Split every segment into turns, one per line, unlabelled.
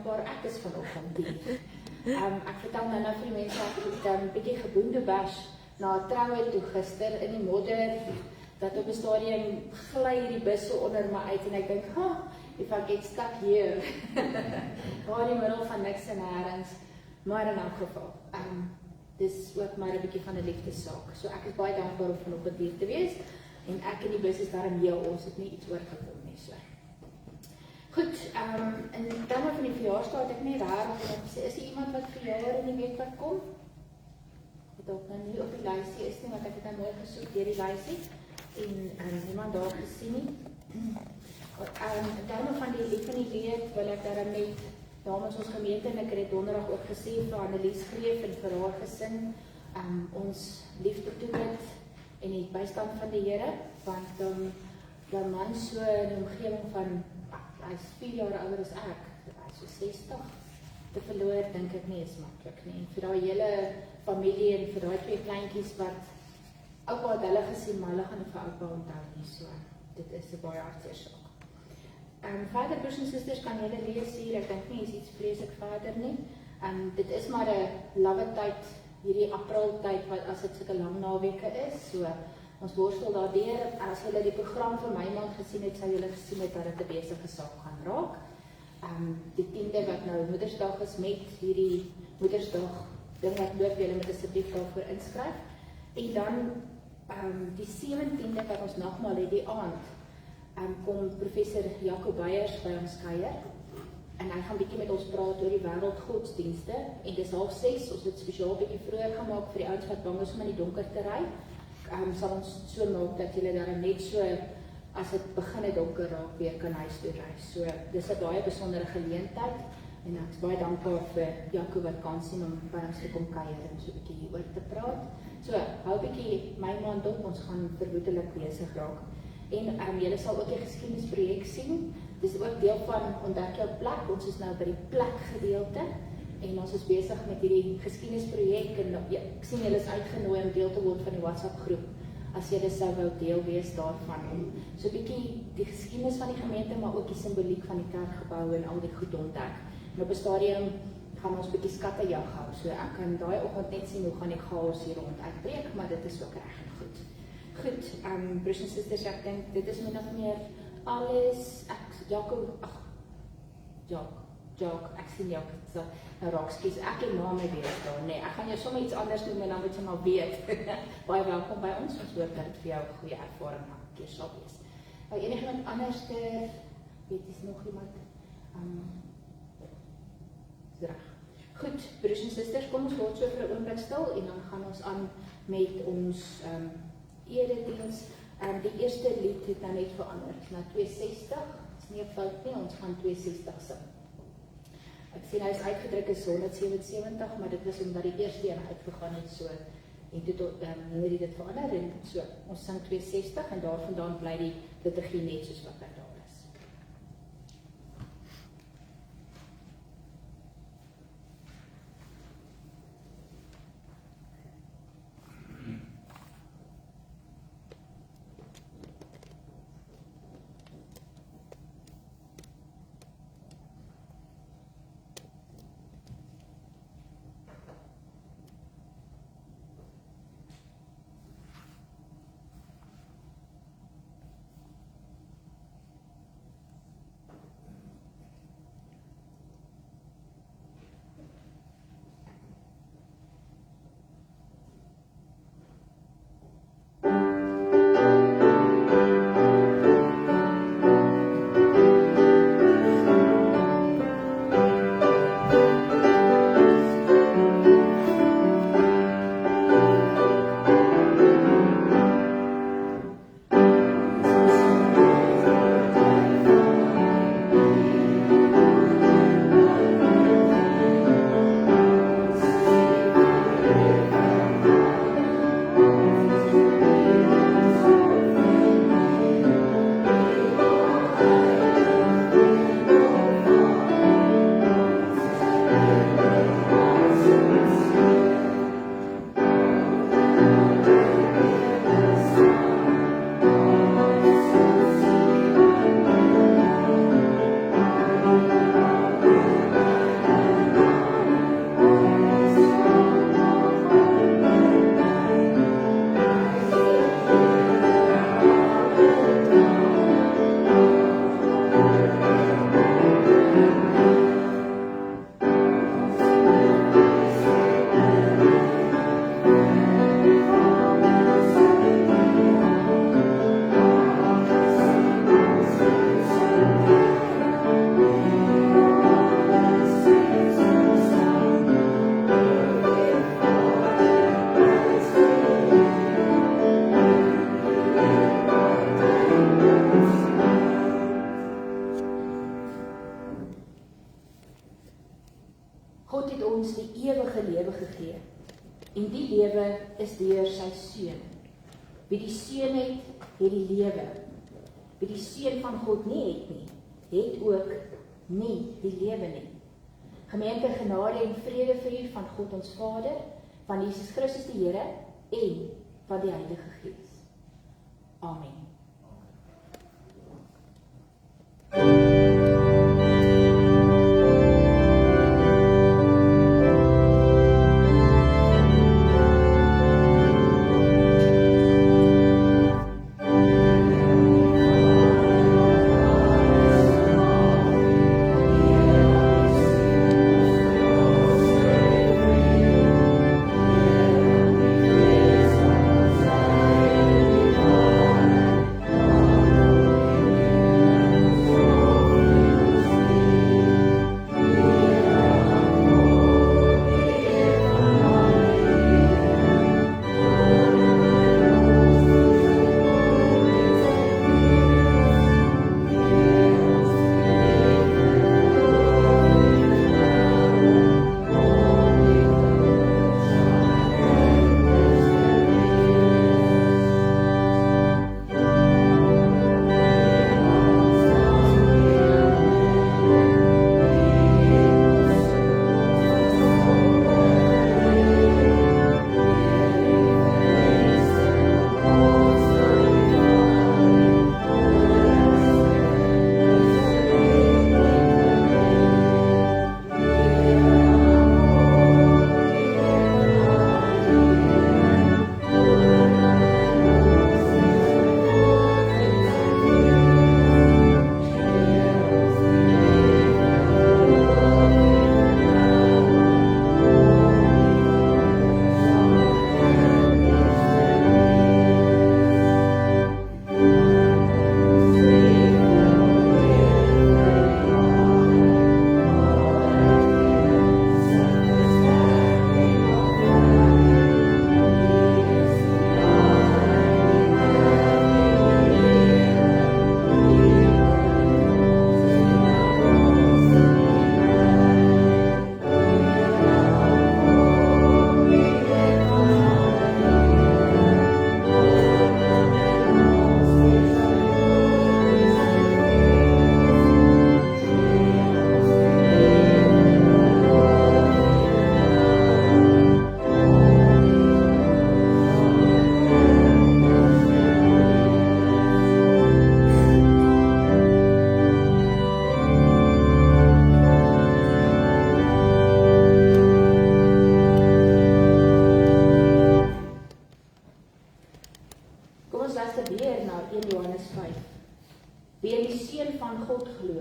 dankbaar ek is vanoggend hier. Ek vertel nou vir die mense, ek het 'n bietjie geboendebash na 'n troue toe gister in die modder, dat op 'n stadium gly die bus so onder my uit en ek dink, if I get stuck here, waar in die middel van niks en nêrens, maar in elk geval, dis ook maar 'n bietjie van 'n liefdessaak. So ek is baie dankbaar om vanoggend hier te wees, en ek en die bus is daarom heel, ons het nie iets oorgekom nie, so. Goed, in terme van die verjaarsdag het ek nie rarig gesê, is iemand wat verjaar in die week wat kom? Wat ook nou nie op die lysie is nie, want ek het nou mooi gesoek deur die lysie, en niemand daar gesien nie. In terme van die lief van die leed, wil ek daarom net namens ons gemeente, en ek het donderdag ook gesê vir Annelies Greef en vir haar gesin, ons liefde toebid en die bystand van die Here, want die man so in die omgewing van, hy is 4 jaar ouder as ek, hy is so 60, te verloor, dink ek nie is maklik nie, en vir die hele familie en vir die 2 kleintjies wat oupa het hulle gesien, maar hulle gaan nie vir oupa onthou nie, so dit is 'n baie hartseer saak. Verder, broers en susters, kan julle lees hier, ek dink nie is iets vreeslik verder nie, dit is maar 'n lawwe tyd, hierdie April tyd, as dit soke lang naweke is, so ons worstel daardeur. As julle die program vir my maand gesien het, sal julle gesien het dat dit 'n besige saak gaan raak. Die 10de wat nou Moedersdag is, met hierdie Moedersdag ding wat loop, julle moet asseblief daarvoor inskryf. En dan die 17de wat ons nagmaal het, die aand, kom professor Jaco Beyers by ons kuier, en hy gaan bietjie met ons praat oor die wêreldgodsdienste, en dis 6:30, ons het spesiaal bietjie vroeër gemaak vir die ouens wat bang is om in die donker te ry. Sal ons so maak dat julle daar net so, as dit begin donker raak, weer kan huis toe ry. So, dis 'n baie besondere geleentheid, en ek is baie dankbaar vir Jaco wat kan sien om by ons te kom kuier en so 'n bietjie hieroor te praat. So, hou bietjie my maand op, ons gaan vermoedelik besig raak. En julle sal ook die geskiedenisprojek sien. Dis ook deel van Ontdek jou plek. Ons is nou by die plek gedeelte, en ons is besig met hierdie geskiedenisprojek, en ek sien julle is uitgenooi om deel te word van die WhatsApp groep, as julle sou wou deel wees daarvan, om so 'n bietjie die geskiedenis van die gemeente, maar ook die simboliek van die kerkgebou en al die goed ontdek. En op 'n stadium gaan ons 'n bietjie skattejag hou, so ek kan daai oggend net sien hoe gaan die chaos hier rond uitbreek, maar dit is ook reg en goed. Goed, broers en susters, ek dink dit is min of meer alles. Jaco, ek sien jou, so, nou raak, skies, ek het name weet daar, nee, ek gaan jou sommer iets anders noem, en dan moet jy maar weet. Baie welkom by ons hoop dat dit vir jou 'n goeie ervaring keer sal wees. Enigiemand anders, weet is nog iemand? Reg. Goed, broers en susters, kom ons word so vir 'n oomblik stil, en dan gaan ons aan met ons erediens. Die eerste lied het nou net verander, na 260, is nie 'n fout nie, ons gaan 260 sing. Ek sien hy is uitgedruk as 177, maar dit is omdat die eerste een uitgegaan het, so, en toe tot, het dit verander, en so, ons sing 260, en daarvandaan bly die liturgie net soos wat hy daar is. God het ons die ewige lewe gegee. En die lewe is deur sy Seun. Wie die Seun het, het die lewe. Wie die Seun van God nie, het ook nie die lewe nie. Gemeente, genade en vrede vir u van God ons Vader, van Jesus Christus die Here en van die Heilige Gees. Amen. Wie in die Seun van God glo,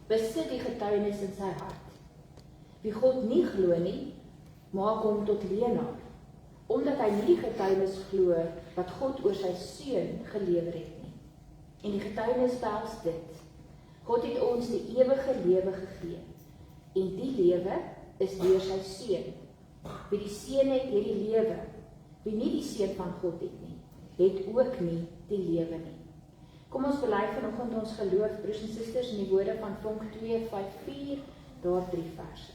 besit die getuienis in sy hart. Wie God nie glo nie, maak hom tot leienaar, omdat hy nie die getuienis glo wat God oor sy Seun gelewer het nie. En die getuienis behels dit: God het ons die ewige lewe gegee, en die lewe is deur sy Seun. Wie die Seun het, het die lewe. Wie nie die Seun van God het nie, het ook nie die lewe nie. Kom ons bely vanoggend ons geloof, broers en susters, in die woorde van Vonk 2:5-4, daar 3 verse.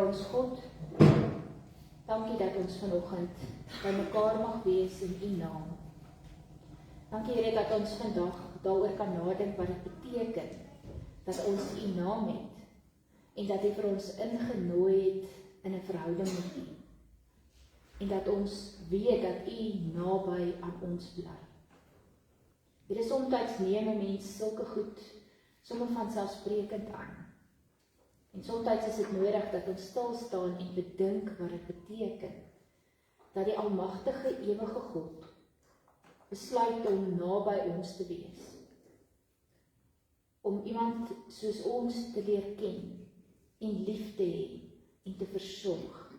ons God, dankie dat ons vanoggend by mekaar mag wees in U naam. Dankie Here dat ons vandag daaroor kan nadink wat dit beteken, dat ons U naam het, en dat U vir ons ingenooi het in 'n verhouding met U. En dat ons weet dat U naby aan ons bly. Here, soms neem 'n mens sulke goed, sommer vanselfsprekend aan. En soms is dit nodig dat ons stil staan en bedink wat dit beteken, dat die almagtige ewige God besluit om naby ons te wees. Om iemand soos ons te leer ken, en lief te hê, en te versorg,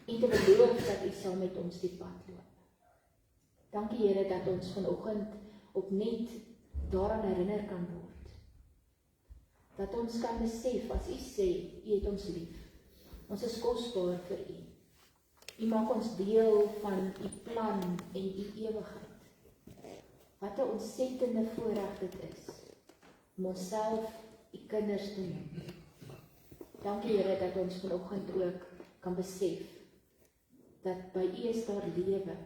en te beloof dat U saam met ons die pad loop. Dankie Here dat ons vanoggend opnuut daaraan herinner kan word. Dat ons kan besef, as U sê, U het ons lief. Ons is kosbaar vir U. U maak ons deel van U plan en U ewigheid. Wat 'n ontsettende voorreg dit is, om onsself U kinders te noem. Dankie Here dat ons vanoggend ook kan besef, dat by U is daar lewe,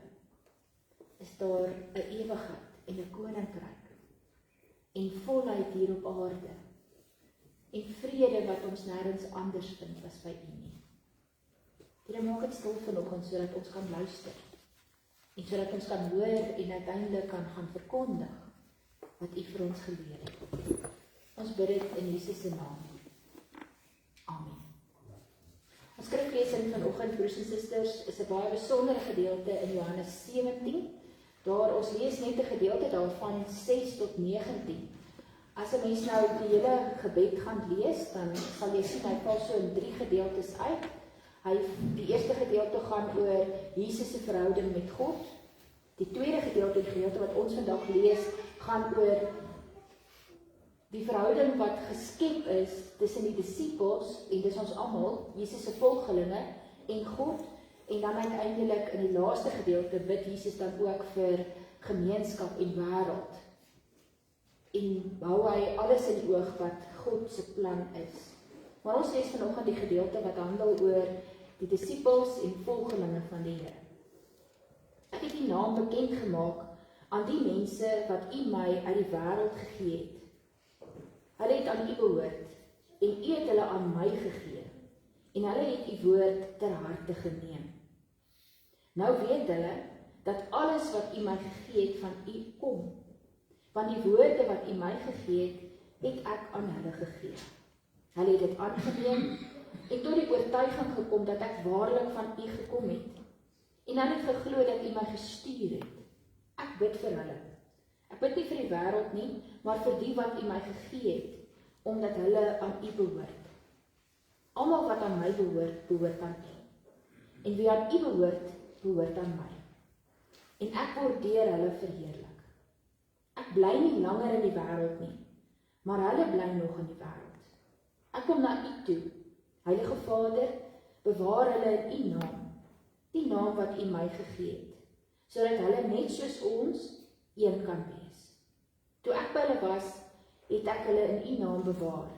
is daar 'n ewigheid en 'n koninkryk, en volheid hier op aarde, en vrede wat ons nêrens anders vind as by U nie. Here, maak dit stil vanoggend sodat ons kan luister, en sodat ons kan hoor en uiteindelik kan gaan verkondig wat U vir ons geleer het. Ons bid dit in Jesus se naam. Amen. Ons skriflesing vanoggend, broers en susters, is 'n baie besondere gedeelte in Johannes 17. Daar ons lees net 'n gedeelte daarvan 6 tot 19. As 'n mens nou die hele gebed gaan lees, dan sal jy sien hy val so in 3 gedeeltes uit. Die eerste gedeelte gaan oor Jesus se verhouding met God. Die tweede gedeelte wat ons vandag lees, gaan oor die verhouding wat geskep is tussen die disippels, en dis ons almal, Jesus se volgelinge, en God. En dan uiteindelik in die laaste gedeelte bid Jesus dan ook vir gemeenskap en wêreld. En hou hy alles in die oog wat God se plan is. Maar ons lees vanoggend die gedeelte wat handel oor die disippels en volgelinge van die Here. Ek het U naam bekend gemaak aan die mense wat U my uit die wêreld gegee het. Hulle het aan U behoort, en U het hulle aan my gegee, en hulle het U woord ter harte geneem. Nou weet hulle, dat alles wat U my gegee het van U kom, want die woorde wat U my gegee het ek aan hulle gegee. Hulle het dit aangeneem, en tot die oortuiging gekom dat ek waarlik van U gekom het, en hulle het geglo dat U my gestuur het. Ek bid vir hulle. Ek bid nie vir die wêreld nie, maar vir die wat U my gegee het, omdat hulle aan U behoort. Almal wat aan my behoort, behoort aan U. En wie aan U behoort, behoort aan my. En ek word deur hulle verheerlik. Ek bly nie langer in die wêreld nie, maar hulle bly nog in die wêreld. Ek kom na U toe. Heilige Vader, bewaar hulle in U naam, die naam wat U my gegee het, sodat hulle net soos ons een kan wees. Toe ek by hulle was, het ek hulle in U naam bewaar,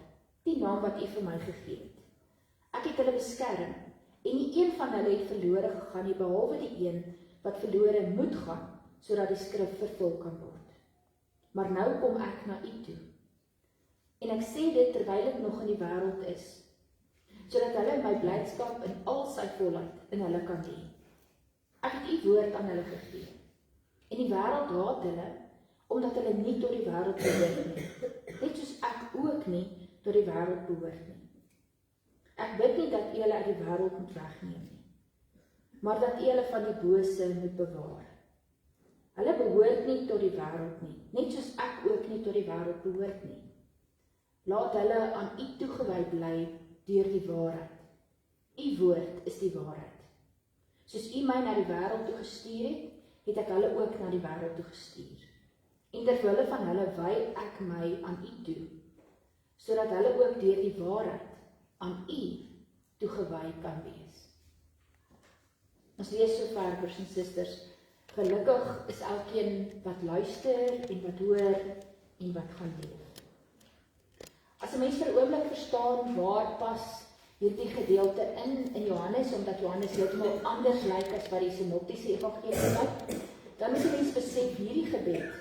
die naam wat U vir my gegee het. Ek het hulle beskerm, en nie een van hulle het verlore gegaan nie, behalwe die een wat verlore moet gaan, sodat die skrif vervul kan word. Maar nou kom ek na U toe. En ek sê dit terwyl ek nog in die wêreld is, sodat hulle my blydskap in al sy volheid in hulle kan hê. Ek het U woord aan hulle gegee. En die wêreld haat hulle, omdat hulle nie tot die wêreld behoort nie, net soos ek ook nie tot die wêreld behoort nie. Ek bid nie dat U hulle uit die wêreld moet wegneem nie, maar dat U hulle van die bose moet bewaar. Hulle behoort nie tot die wêreld nie, net soos ek ook nie tot die wêreld behoort nie. Laat hulle aan U toegewy bly deur die waarheid. U woord is die waarheid. Soos U my na die wêreld toe gestuur het, het ek hulle ook na die wêreld toe gestuur. En terwille van hulle wy ek my aan U toe, sodat hulle ook deur die waarheid aan U toegewy kan wees. Ons lees sover, broers en susters, gelukkig is elkeen wat luister en wat hoor en wat gaan leef. As 'n mens vir 'n oomblik verstaan waar pas hierdie gedeelte in Johannes, omdat Johannes heeltemal anders lyk as wat die sinoptiese evangelie lyk, dan moet 'n mens besef hierdie gebed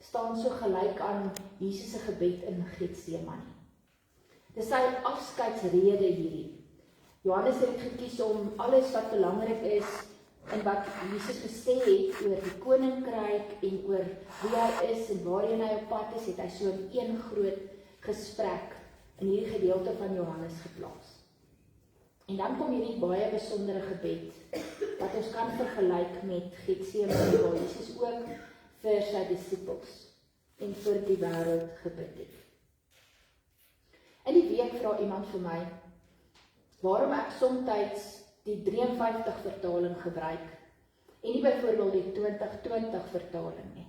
staan so gelyk aan Jesus se gebed in Getsemane. Dis sy afskeidsrede hierdie. Johannes het gekies om alles wat belangrik is en wat Jesus gesê het oor die koninkryk en oor wie hy is en waarheen hy op pad is, het hy so in een groot gesprek in hierdie gedeelte van Johannes geplaas. En dan kom hierdie baie besondere gebed, wat ons kan vergelyk met Getsemane, waar Jesus ook vir sy disippels en vir die wêreld gebid het. In die week vra iemand vir my, waarom ek soms die 53 vertaling gebruik, en nie byvoorbeeld die 2020 vertaling nie.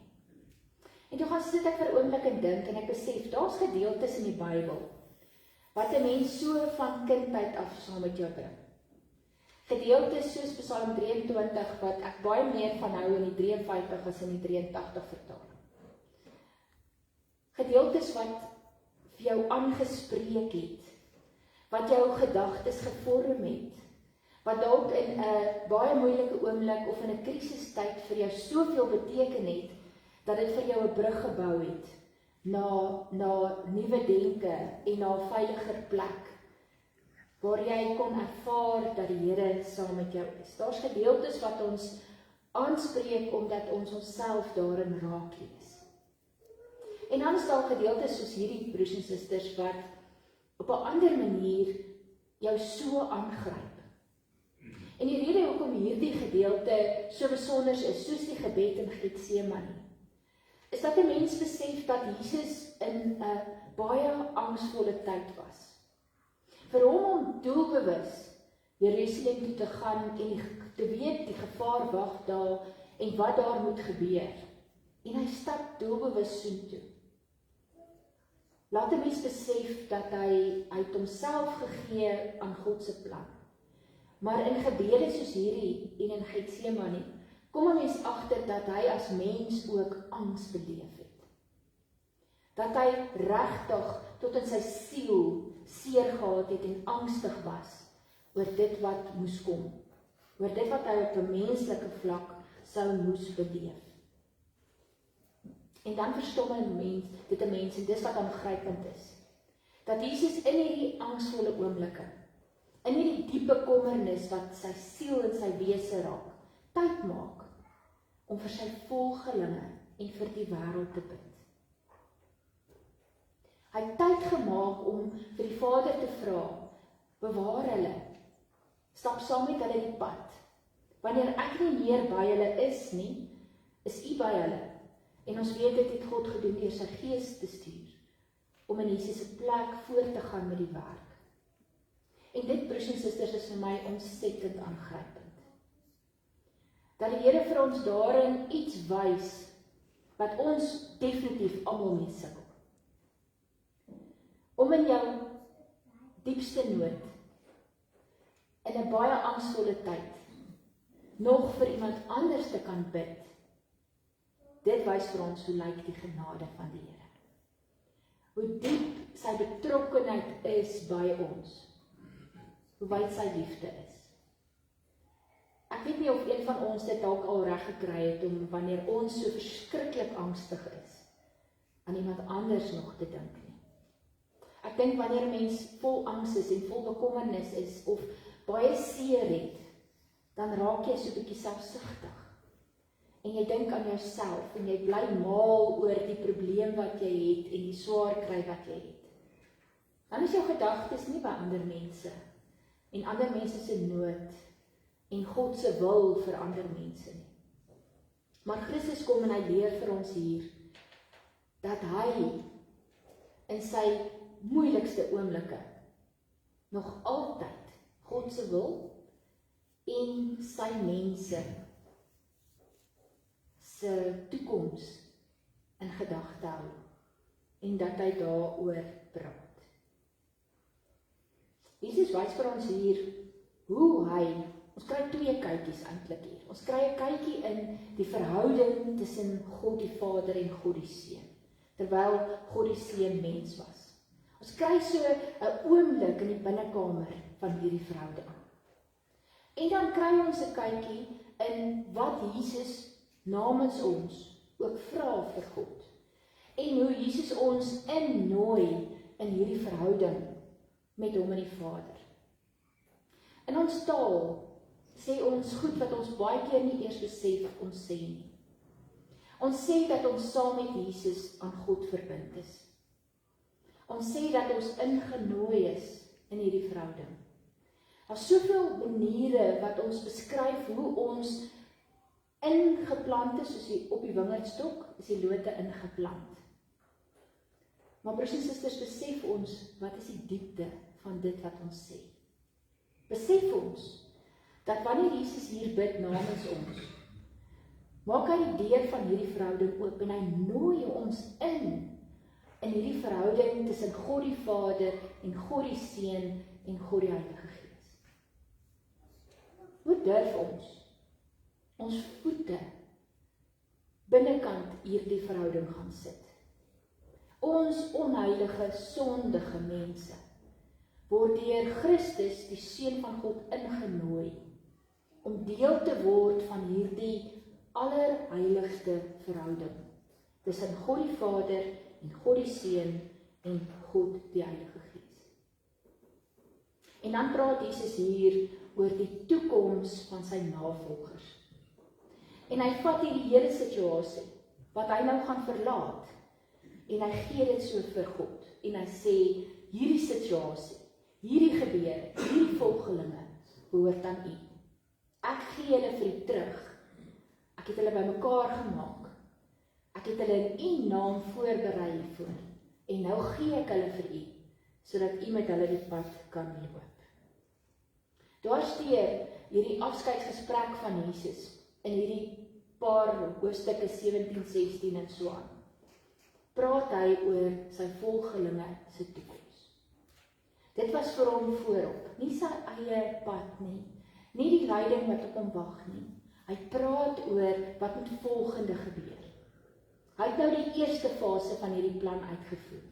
En toe gaan sit ek vir 'n oomblik en dink, en ek besef, daar's gedeeltes in die Bybel, wat 'n mens so van kindheid af saam met jou bring. Gedeeltes soos Psalm 23, wat ek baie meer van hou in die 53 as in die 83 vertaling. Gedeeltes wat vir jou aangespreek het, wat jou gedagtes gevorm het, wat dalk in 'n baie moeilike oomblik of in 'n krisistyd vir jou soveel beteken het, dat dit vir jou 'n brug gebou het na nuwe denke en na 'n veiliger plek, waar jy kon ervaar dat die Here saam met jou is. Daar's gedeeltes wat ons aanspreek omdat ons onsself daarin raak lees. En dan is daar gedeeltes soos hierdie broers en susters wat op 'n ander manier jou so aangryp. En die rede hoekom hierdie gedeelte so besonder is, soos die gebed in Getsemane, is dat 'n mens besef dat Jesus in 'n baie angsvolle tyd was. Vir hom om doelbewus Jerusalem toe te gaan en te weet die gevaar wag daar en wat daar moet gebeur. En hy stap doelbewus soontoe. Laat 'n mens besef dat hy het homself gegee aan God se plan. Maar in gebede soos hierdie en in Getsemane, kom 'n mens agter dat hy as mens ook angs beleef het. Dat hy regtig tot in sy siel seer gehad het en angstig was oor dit wat moes kom, oor dit wat hy op 'n menslike vlak sou moes beleef. En dan verstom 'n mens dit 'n mens, en dis wat aangrypend is, dat Jesus in hierdie angsvolle oomblikke, in hierdie diepe kommernis wat sy siel en sy wese raak, tyd maak om vir sy volgelinge en vir die wêreld te bid. Hy het tyd gemaak om vir die Vader te vra, bewaar hulle, stap saam met hulle die pad. Wanneer ek nie meer by hulle is nie, is U by hulle. En ons weet dit het God gedoen deur sy Gees te stuur, om in Jesus se plek voort te gaan met die werk. En dit, broers en susters, is vir my ontsettend aangrypend. Dat die Here vir ons daarin iets wys, wat ons definitief almal mee sukkel. Om in jou diepste nood, in 'n baie angsvolle tyd, nog vir iemand anders te kan bid. Dit wys vir ons hoe lyk die genade van die Here. Hoe diep sy betrokkenheid is by ons. Hoe wyd sy liefde is. Ek weet nie of een van ons dit dalk al reg gekry het om wanneer ons so verskriklik angstig is, aan iemand anders nog te dink nie. Ek dink wanneer 'n mens vol angs is en vol bekommernis is of baie seer het, dan raak jy so 'n bietjie selfsugtig. En jy dink aan jouself en jy bly maal oor die probleem wat jy het en die swaar kry wat jy het. Dan is jou gedagtes nie by ander mense en ander mense se nood en God se wil vir ander mense nie. Maar Christus kom en hy leer vir ons hier dat hy in sy moeilikste oomblikke nog altyd God se wil en sy mense se toekoms in gedagte hou en dat hy daaroor praat. Jesus wys vir ons hier hoe hy, ons kry twee kykies eintlik hier. Ons kry 'n kykie in die verhouding tussen God die Vader en God die Seun, terwyl God die Seun mens was. Ons kry so 'n oomblik in die binnekamer van hierdie verhouding. En dan kry ons 'n kykie in wat Jesus namens ons ook vra vir God. En hoe Jesus ons innooi in hierdie verhouding met hom en die Vader. In ons taal sê ons goed wat ons baie keer nie eers besef ons sê nie. Ons sê dat ons saam met Jesus aan God verbind is. Ons sê dat ons ingenooi is in hierdie verhouding. Daar's soveel maniere wat ons beskryf hoe ons ingeplant is, soos op die wingerdstok, is die lote ingeplant. Maar broers en susters, besef ons, wat is die diepte van dit wat ons sê? Besef ons, dat wanneer Jesus hier bid namens ons, maak hy die deur van hierdie verhouding oop, en hy nooi ons in hierdie verhouding tussen God die Vader, en God die Seun, en God die Heilige Gees. Hoe durf ons voete binnekant hierdie verhouding gaan sit? Ons onheilige, sondige mense word deur Christus, die Seun van God, ingenooi om deel te word van hierdie allerheiligste verhouding tussen God die Vader en God die Seun en God die Heilige Gees. En dan praat Jesus hier oor die toekoms van sy navolgers. En hy vat hierdie hele situasie wat hy nou gaan verlaat, en hy gee dit so vir God, en hy sê, hierdie situasie, hierdie gebeure, hierdie volgelinge, behoort aan u. Ek gee hulle vir u terug. Ek het hulle bymekaar gemaak. Ek het hulle in u naam voorberei hiervoor. En nou gee ek hulle vir u, sodat u met hulle die pad kan loop. Daar steur hierdie afskeidsgesprek van Jesus, in hierdie paar hoofstukke 17, 16 en so aan. Praat hy oor sy volgelinge se toekoms. Dit was vir hom voorop, nie sy eie pad nie, nie die leiding wat op hom wag nie. Hy praat oor wat moet volgende gebeur. Hy het nou die eerste fase van hierdie plan uitgevoer.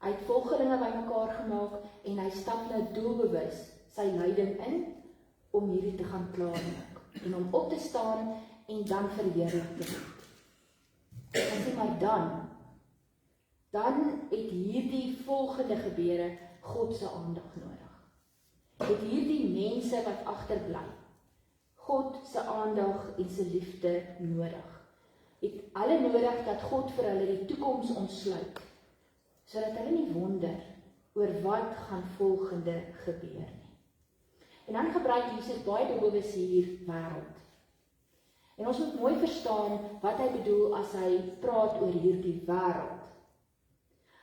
Hy het volgelinge bymekaar gemaak, en hy stap nou doelbewus sy leiding in, om hierdie te gaan klaarmaak, en om op te staan, en dan verheerlik te word. En sê maar dan het hierdie volgende gebeure God se aandag nodig. Het hierdie mense wat agterbly, God se aandag en se liefde nodig. Het hulle nodig dat God vir hulle die toekoms ontsluit, sodat hulle nie wonder oor wat gaan volgende gebeur nie. En dan gebruik Jesus baie doelbewus hier wêreld. En ons moet mooi verstaan wat hy bedoel as hy praat oor hierdie wêreld.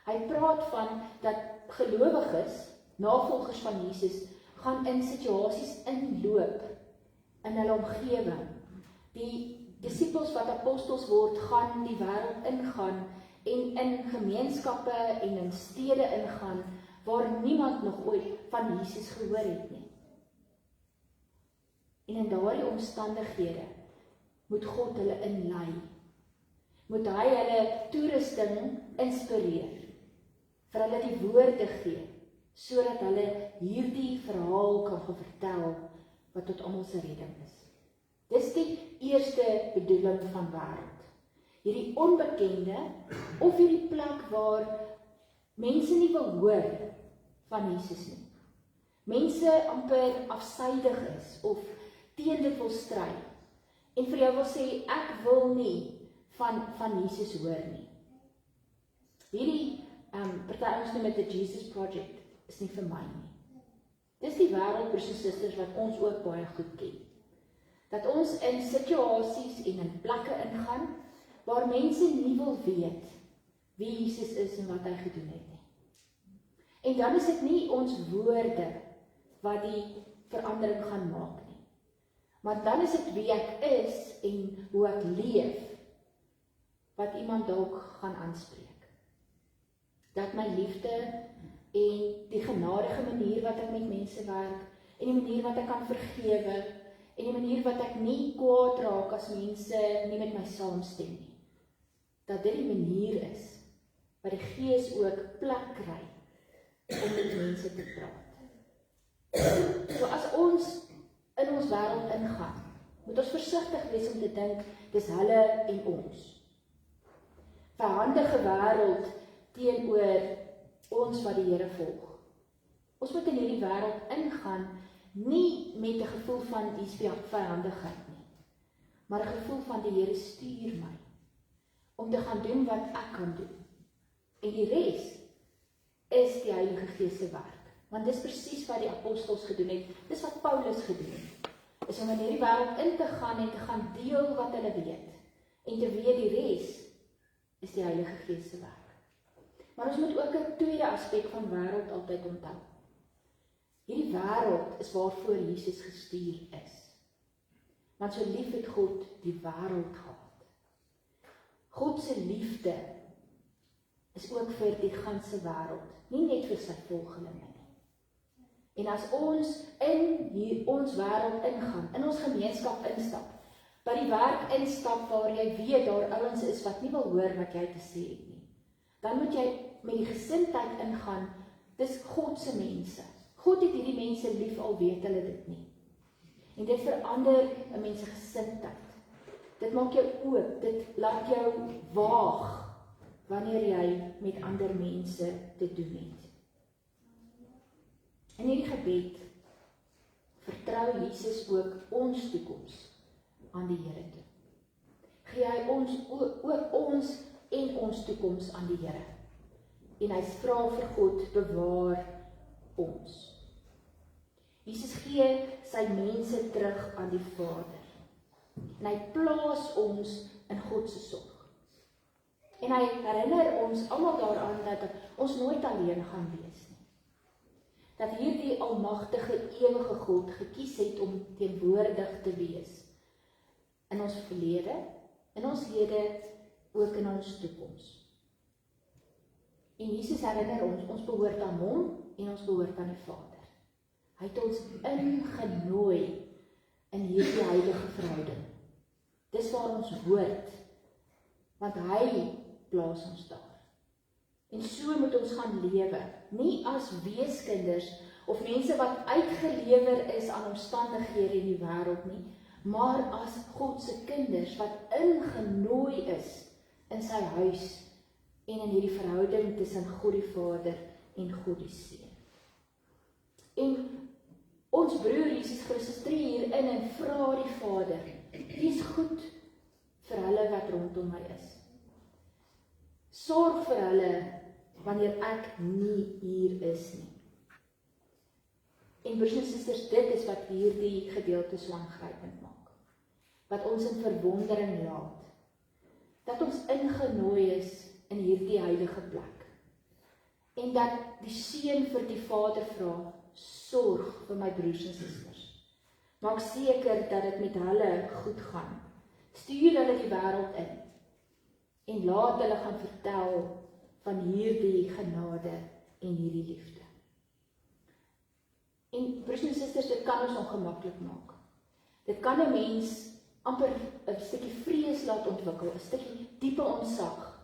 Hy praat van dat gelowiges, navolgers van Jesus, gaan in situasies inloop in hulle omgewing. Die disippels wat apostels word, gaan die wêreld ingaan en in gemeenskappe en in stede ingaan waar niemand nog ooit van Jesus gehoor het nie. En in daardie omstandighede moet God hulle inlei. Moet hy hulle toerusting inspireer, vir hulle die woorde gee, sodat hulle hierdie verhaal kan vertel wat tot almal se redding is. Dis die eerste bedoeling van wêreld. Hierdie onbekende, of hierdie plek waar mense nie wil hoor van Jesus nie. Mense amper afsydig is, of teen dit wil stry. En vir jou wil sê, ek wil nie van Jesus hoor nie. Hierdie, party ons noem dit die Jesus Project, is nie vir my nie. Dis die wêreld, broers en susters, wat ons ook baie goed ken. Dat ons in situasies en in plekke ingaan, waar mense nie wil weet wie Jesus is en wat hy gedoen het nie. En dan is dit nie ons woorde wat die verandering gaan maak nie. Maar dan is dit wie ek is en hoe ek leef, wat iemand dalk gaan aanspreek. Dat my liefde en die genadige manier wat ek met mense werk, en die manier wat ek kan vergewe, en die manier wat ek nie kwaad raak as mense nie met my saamstem nie. Dat dit die manier is, waar die Gees ook plek kry, om met mense te praat. So as ons in ons wêreld ingaan, moet ons versigtig wees om te dink, dis hulle en ons. Vyhandige wêreld teenoor ons wat die Here volg. Ons moet in hierdie wêreld ingaan, nie met 'n gevoel van die vyhandigheid nie, maar 'n gevoel van die Here stuur my, om te gaan doen wat ek kan doen. En die res is die Heilige Gees se werk. Want dis presies wat die apostels gedoen het, dis wat Paulus gedoen het, is om in hierdie wêreld in te gaan en te gaan deel wat hulle weet, en te weet die res is die Heilige Gees se werk. Maar ons moet ook 'n tweede aspek van wêreld altyd onthou. Hierdie wêreld is waarvoor Jesus gestuur is. Want so lief het God die wêreld gehad. God se liefde is ook vir die ganse wêreld, nie net vir sy volgelinge nie. En as ons in ons wêreld ingaan, in ons gemeenskap instap, by die werk instap waar jy weet daar ouens is wat nie wil hoor wat jy te sê het nie, dan moet jy met die gesindheid ingaan, dis God se mense. God het hierdie mense lief, al weet hulle dit nie. En dit verander 'n mens se gesindheid. Dit maak jou oop, dit laat jou waag wanneer jy met ander mense te doen het. In hierdie gebed vertrou Jesus ook ons toekoms aan die Here toe. Gee hy ons ook ons en ons toekoms aan die Here. En hy vra vir God, bewaar ons. Jesus gee sy mense terug aan die Vader. En hy plaas ons in God se sorg. En hy herinner ons almal daaraan dat ons nooit alleen gaan wees nie. Dat hierdie almagtige, ewige God gekies het om teenwoordig te wees in ons verlede, in ons hede, ook in ons toekoms. En Jesus herinner ons behoort aan hom en ons behoort aan die Vader. Hy het ons ingenooi in hierdie heilige verhouding. Dis waar ons hoort, want hy plaas ons daar. En so moet ons gaan lewe, nie as weeskinders of mense wat uitgelewer is aan omstandighede in die wêreld nie, maar as God se kinders wat ingenooi is in sy huis en in hierdie verhouding tussen God die Vader en God die Seun. En ons broer Jesus Christus tree hierin en vra die Vader, wees goed vir hulle wat rondom my is. Sorg vir hulle wanneer ek nie hier is nie. En broers en susters, dit is wat hierdie gedeelte so aangrypend maak. Wat ons in verwondering laat. Dat ons ingenooi is in hierdie heilige plek. En dat die Seun vir die Vader vra, sorg vir my broers en susters. Maak seker dat dit met hulle goed gaan. Stuur hulle die wêreld in. En laat hulle gaan vertel van hierdie genade en hierdie liefde. En broers en susters, dit kan ons ongemaklik maak. Dit kan 'n mens amper 'n stukkie vrees laat ontwikkel, 'n stukkie diepe ontzag,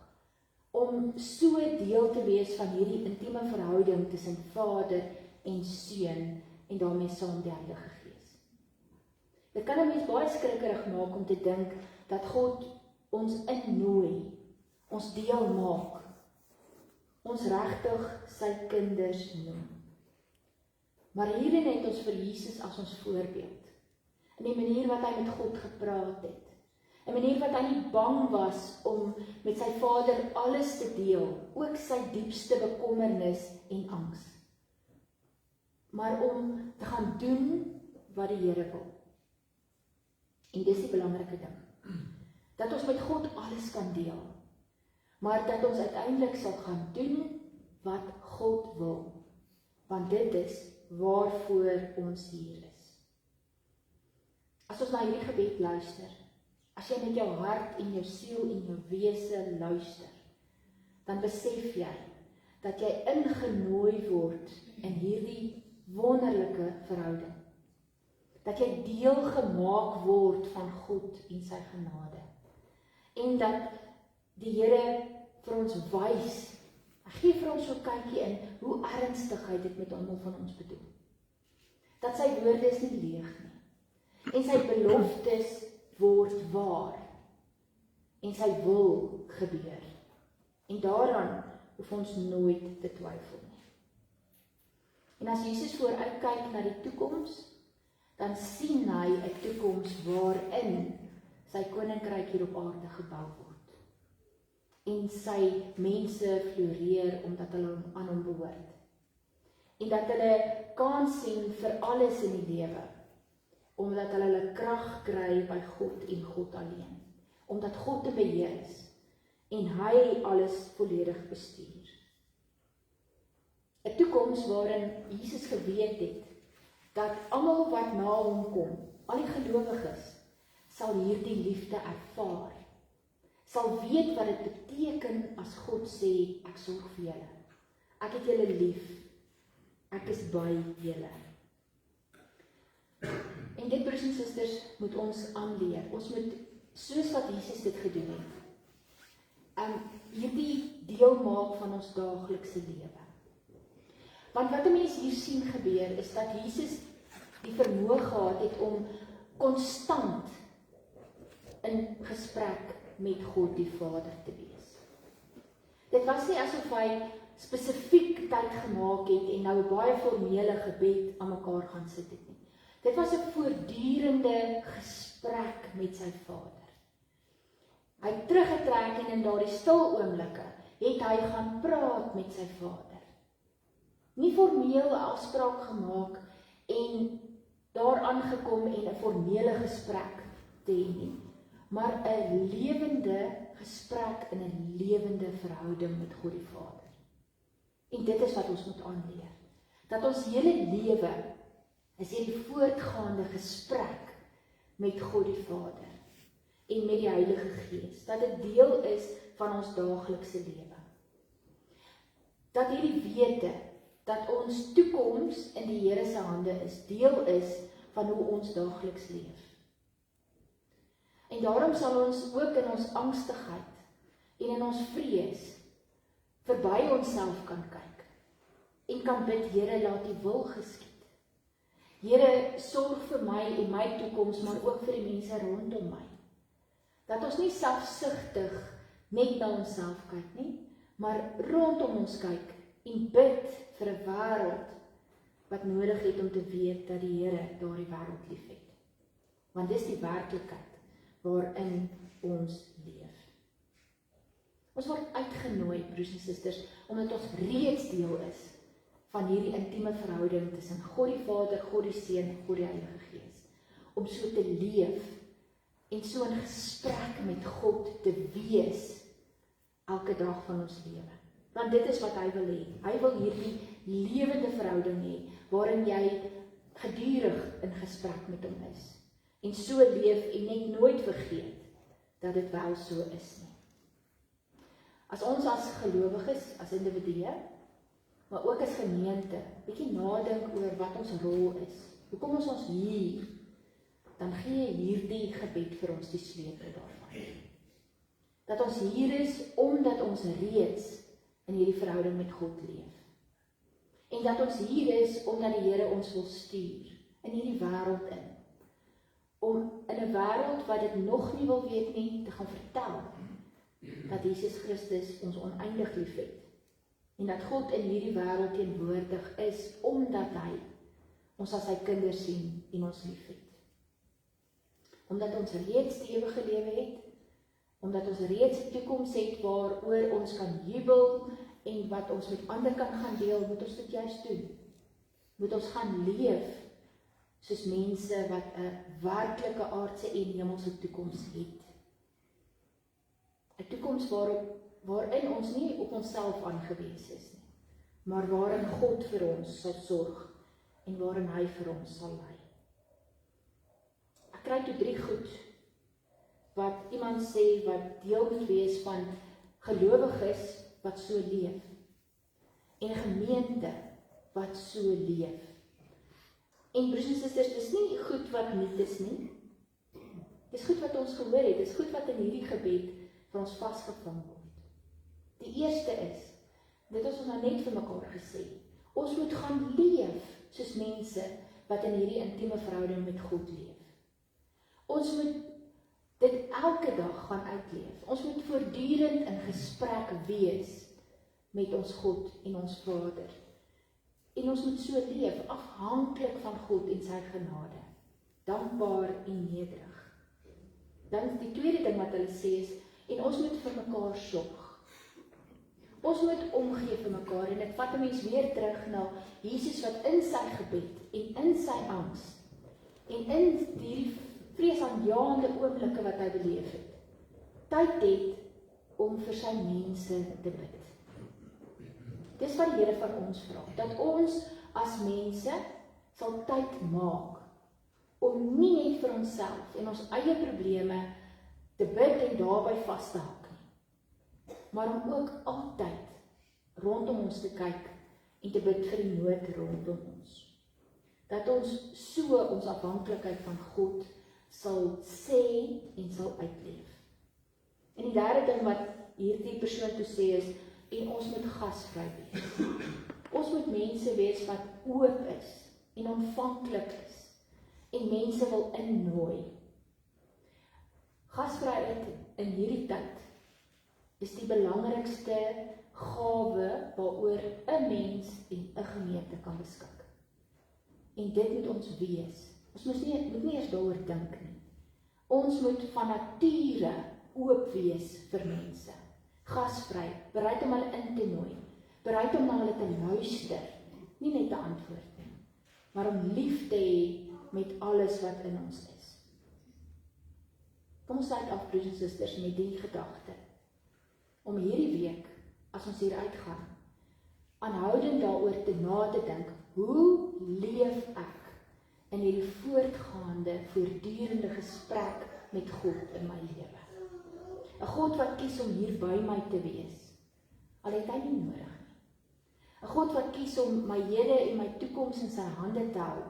om so deel te wees van hierdie intieme verhouding tussen Vader en Seun en daarmee saam die Heilige Gees. Dit kan 'n mens baie skrikkerig maak om te dink dat God ons innooi, ons deel maak, ons regtig sy kinders noem. Maar hierin het ons vir Jesus as ons voorbeeld, in die manier wat hy met God gepraat het, 'n manier wat hy nie bang was om met sy Vader alles te deel, ook sy diepste bekommernis en angs, maar om te gaan doen wat die Here wil. En dis die belangrike ding, dat ons met God alles kan deel, maar dat ons uiteindelik sal gaan doen wat God wil, want dit is waarvoor ons hier is. As ons na hierdie gebed luister, as jy met jou hart en jou siel en jou wese luister, dan besef jy dat jy ingenooi word in hierdie wonderlike verhouding. Dat jy deel gemaak word van God en sy genade. En dat die Here vir ons wys, hy gee vir ons so 'n kykie in hoe ernstig hy dit met almal van ons bedoel. dat sy woorde is nie leeg nie, en sy beloftes word waar, en sy wil gebeur, en daaraan hoef ons nooit te twyfel nie. En as Jesus vooruitkyk na die toekoms, dan sien hy 'n toekoms waarin sy koninkryk hier op aarde gebou word, en sy mense floreer omdat hulle aan hom behoort, en dat hulle kans sien vir alles in die lewe, omdat hulle krag kry by God en God alleen, omdat God te beheer is, en hy alles volledig bestuur. 'n Toekoms waarin Jesus geweet het, dat almal wat na hom kom, al die gelowiges, sal hierdie liefde ervaar, sal weet wat dit beteken as God sê, ek sorg vir julle, ek het julle lief, ek is by julle. En dit, broers en susters, moet ons aanleer. Ons moet, soos wat Jesus dit gedoen het, hierdie deel maak van ons daaglikse lewe. Want wat 'n mens hier sien gebeur, is dat Jesus die vermoë gehad het om konstant in gesprek met God die Vader te wees. Dit was nie asof hy spesifiek tyd gemaak het en nou 'n baie formele gebed aan mekaar gaan sit het nie. Dit was 'n voortdurende gesprek met sy Vader. Hy het teruggetrek en in daardie stil oomblikke het hy gaan praat met sy Vader. Nie formeel 'n afspraak gemaak en daar aangekom en 'n formele gesprek te hê nie, maar 'n lewende gesprek in 'n lewende verhouding met God die Vader. En dit is wat ons moet aanleer. Dat ons hele lewe is hierdie voortgaande gesprek met God die Vader en met die Heilige Gees. Dat dit deel is van ons daaglikse lewe. Dat hierdie wete dat ons toekoms in die Here se hande is, deel is van hoe ons daagliks leef. En daarom sal ons ook in ons angstigheid en in ons vrees verby onsself kan kyk en kan bid, Here, laat U wil geskied. Here, sorg vir my en my toekoms, maar ook vir die mense rondom my. Dat ons nie selfsugtig net na onsself kyk nie, maar rondom ons kyk en bid vir 'n wêreld wat nodig het om te weet dat die Here daardie wêreld liefhet. Want dis die werklikheid waarin ons leef. Ons word uitgenooi, broers en susters, omdat ons reeds deel is van hierdie intieme verhouding tussen God die Vader, God die Seun en God die Heilige Gees. Om so te leef en so in gesprek met God te wees elke dag van ons lewe. Want dit is wat hy wil hê. Hy wil hierdie lewende verhouding hê, waarin jy gedurig in gesprek met hom is. En so leef en net nooit vergeet dat dit wel so is nie. As ons as gelowiges, as individue, maar ook as gemeente, bietjie nadink oor wat ons rol is. Hoekom is ons hier? Dan gee hierdie gebed vir ons die sleutel daarvan. Dat ons hier is omdat ons reeds in hierdie verhouding met God leef. En dat ons hier is omdat die Here ons wil stuur in hierdie wêreld in. Om in 'n wêreld wat dit nog nie wil weet nie, te gaan vertel dat Jesus Christus ons oneindig liefhet. En dat God in hierdie wêreld teenwoordig is, omdat hy ons as sy kinders sien en ons liefhet. Omdat ons reeds die ewige lewe het, omdat ons reeds 'n toekoms het waaroor ons kan jubel en wat ons met ander kan gaan deel, moet ons dit juist doen. Moet ons gaan leef soos mense wat 'n werklike aardse en hemelse toekoms het. 'n Toekoms waarin ons nie op onsself aangewese is nie, maar waarin God vir ons sal sorg en waarin hy vir ons sal lei. Ek kry toe 3 goed wat iemand sê wat deel moet wees van gelowiges wat so leef en 'n gemeente wat so leef. En broers en susters, dis nie goed wat niet is nie. Dis goed wat ons gehoor het, dis goed wat in hierdie gebed vir ons vasgevang word. Die eerste is, dit is ons nou net vir mekaar gesê, ons moet gaan leef soos mense wat in hierdie intieme verhouding met God leef. Ons moet dit elke dag gaan uitleef. Ons moet voortdurend in gesprek wees met ons God en ons Vader. En ons moet so leef, afhanklik van God en sy genade. Dankbaar en nederig. Dan die tweede ding wat hulle sê is, en ons moet vir mekaar sorg. Ons moet omgee vir mekaar, en dit vat 'n mens weer terug na Jesus wat in sy gebed en in sy angs en in die vreesaanjaende oomblikke wat hy beleef het, tyd het om vir sy mense te bid. Dis wat die Here van ons vra, dat ons as mense sal tyd maak om nie net vir onsself en ons eie probleme te bid en daarby vas te hak nie, maar om ook altyd rondom ons te kyk en te bid vir die nood rondom ons. Dat ons so ons afhanklikheid van God sal sê en sal uitleef. En die derde ding wat hierdie persoon toe sê is, en ons moet gasvry wees. Ons moet mense wees wat oop is en ontvanklik is en mense wil innooi. Gasvryheid in hierdie tyd is die belangrikste gawe waaroor 'n mens en 'n gemeente kan beskik. En dit moet ons wees. Ons moet nie eers daaroor dink nie. Ons moet van nature oop wees vir mense. Gasvry, bereid om hulle in te nooi, bereid om na hulle te luister, nie net te antwoord nie, maar om lief te hê met alles wat in ons is. Kom ons sluit af, broers en susters, met die gedagte, om hierdie week, as ons hier uitgaan, aanhoudend daaroor na te dink, hoe leef ek in hierdie voortgaande, voortdurende gesprek met God in my lewe? 'n God wat kies om hier by my te wees, al het hy nie nodig nie. 'n God wat kies om my hede en my toekoms in sy hande te hou.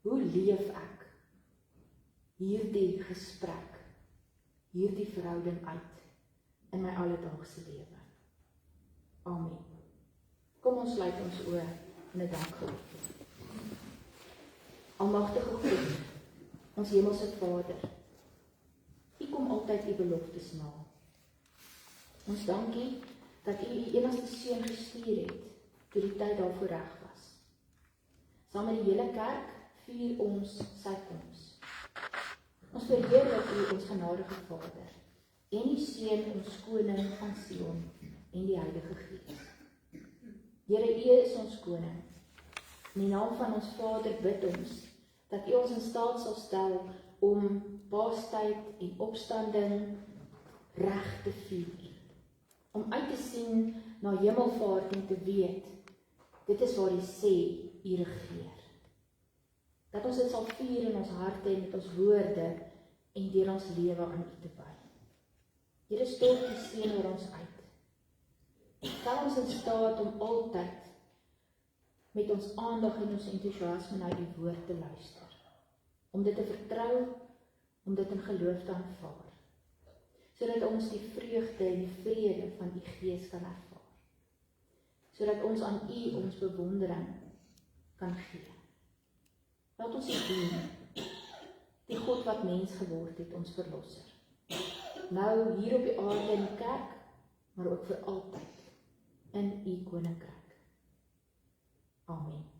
Hoe leef ek hierdie gesprek, hierdie verhouding uit in my alledaagse lewe? Amen. Kom ons sluit ons oë in 'n dankgebed. Almagtige God, ons hemelse Vader, U kom altyd U beloftes na. Ons dankie dat U U enigste seun gestuur het, toe die tyd daarvoor reg was. Saam met die hele kerk vier ons sy koms. Ons verheerlik U, ons genadige Vader, en U Seun, ons koning van Sion, en die Heilige Gees. Here, U is ons koning. In die naam van ons Vader bid ons, dat U ons in staat sal stel om Paastyd en opstanding reg te vier. Om uit te sien na hemelvaart en te weet, dit is waar U sê U regeer. Dat ons dit sal vier in ons harte en met ons woorde en deur ons lewe aan U te wy. Here, stort U seën oor ons uit. Stel ons in staat om altyd met ons aandag en ons entoesiasme na U woord te luister. Om dit te vertrou, om dit in geloof te aanvaar. Sodat ons die vreugde en die vrede van U Gees kan ervaar. Sodat ons aan U ons bewondering kan gee. Laat ons dit doen, die God wat mens geword het, ons verlosser. Nou hier op die aarde in die kerk, maar ook vir altyd in U koninkryk. Amen.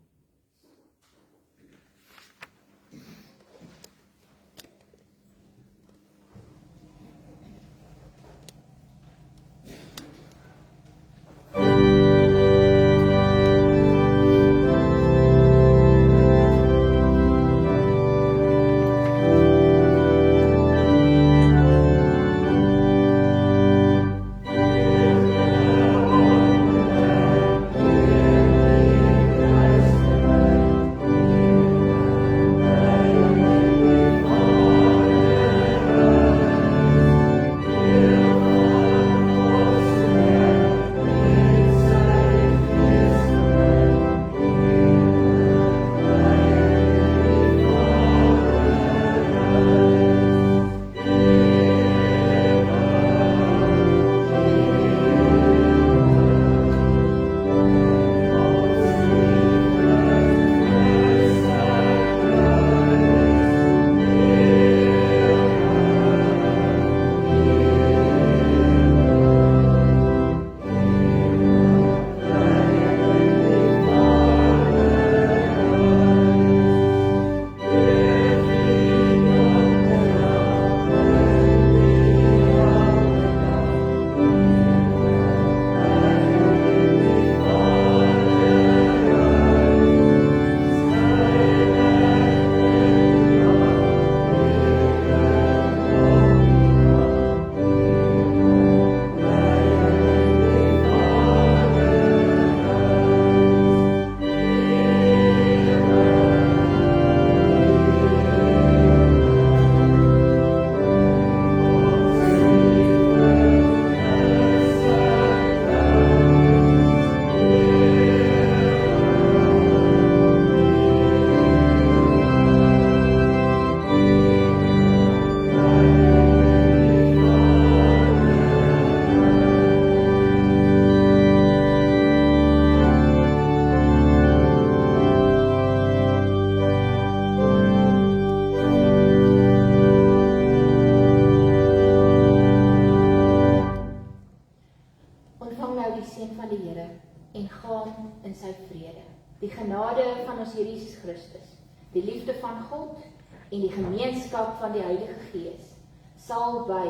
en die gemeenskap van die Heilige Gees sal by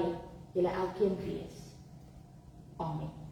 julle elkeen wees. Amen.